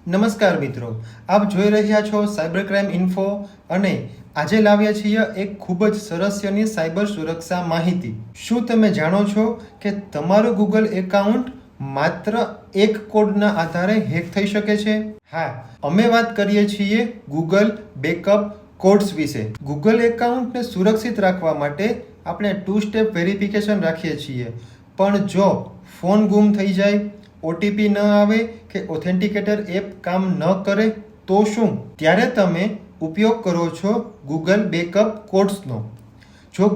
નમસ્કાર મિત્રો, આપ જોઈ રહ્યા છો સાયબર ક્રાઇમ ઇન્ફો અને આજે લાવ્યા છીએ એક ખૂબ જ સરસ્યની સાયબર સુરક્ષા માહિતી. શું તમે જાણો છો કે તમારું ગૂગલ એકાઉન્ટ માત્ર એક કોડના આધારે હેક થઈ શકે છે? હા, અમે વાત કરીએ છીએ ગૂગલ બેકઅપ કોડ્સ વિશે. ગૂગલ એકાઉન્ટને સુરક્ષિત રાખવા માટે આપણે 2 સ્ટેપ વેરિફિકેશન રાખીએ છીએ, પણ જો ફોન ગુમ થઈ જાય, ઓટીપી ન આવે કે ઓથેન્ટિકેટર એપ કામ ન કરે તો શું? ત્યારે તમે ઉપયોગ કરો છો ગૂગલ બેકઅપ કોડ્સનો. જો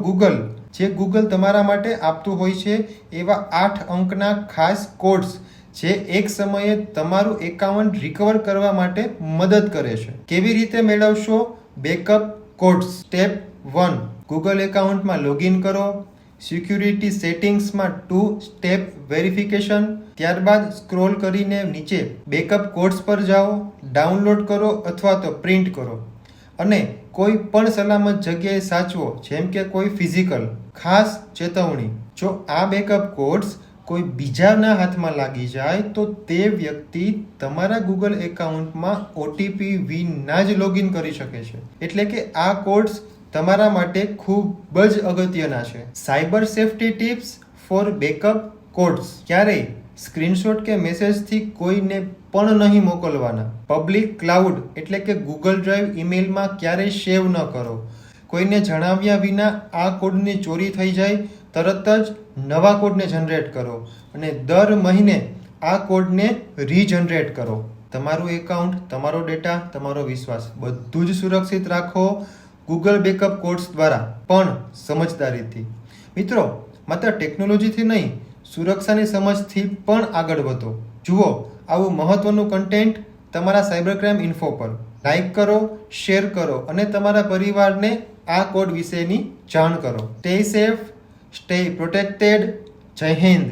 ગૂગલ તમારા માટે આપતું હોય છે એવા 8 અંકના ખાસ કોડ્સ જે એક સમયે તમારું એકાઉન્ટ રિકવર કરવા માટે મદદ કરે છે. કેવી રીતે મેળવશો બેકઅપ કોડ્સ? સ્ટેપ 1, ગૂગલ એકાઉન્ટમાં લોગિન કરો. સિક્યુરિટી સેટિંગ્સમાં 2 સ્ટેપ વેરિફિકેશન. ત્યારબાદ સ્ક્રોલ કરીને નીચે બેકઅપ કોડ્સ પર જાઓ, ડાઉનલોડ કરો અથવા તો પ્રિન્ટ કરો અને કોઈ પણ સલામત જગ્યાએ સાચવો, જેમ કે કોઈ ફિઝિકલ. ખાસ ચેતવણી, જો આ બેકઅપ કોડ્સ કોઈ બીજાના હાથમાં લાગી જાય તો તે વ્યક્તિ તમારા ગૂગલ એકાઉન્ટમાં ઓટીપી વિના જ લોગિન કરી શકે છે. એટલે કે આ કોડ્સ તમારા માટે ખૂબ જ અગત્યના છે. Cyber safety tips for backup codes. ક્યારેય સ્ક્રીનશોટ કે મેસેજથી કોઈને પણ નહીં મોકલવાના. પબ્લિક ક્લાઉડ એટલે કે ગૂગલ ડ્રાઈવ ઈમેલમાં ક્યારેય સેવ ન કરો. કોઈને જણાવ્યા વિના આ કોડની ચોરી થઈ જાય તરત જ નવા કોડને જનરેટ કરો અને દર મહિને આ કોડને રીજનરેટ કરો. તમારું એકાઉન્ટ, તમારો ડેટા, તમારો વિશ્વાસ બધું જ સુરક્ષિત રાખો ગૂગલ બેકઅપ કોડ્સ દ્વારા, પણ સમજદારીથી. મિત્રો, માત્ર ટેકનોલોજીથી નહીં, સુરક્ષાની સમજથી પણ આગળ વધો. જુઓ આવું મહત્વનું કન્ટેન્ટ તમારા સાયબર ક્રાઇમ ઇન્ફો પર. લાઈક કરો, શેર કરો અને તમારા પરિવારને આ કોડ વિશેની જાણ કરો. Stay safe, stay protected. જય હિન્દ.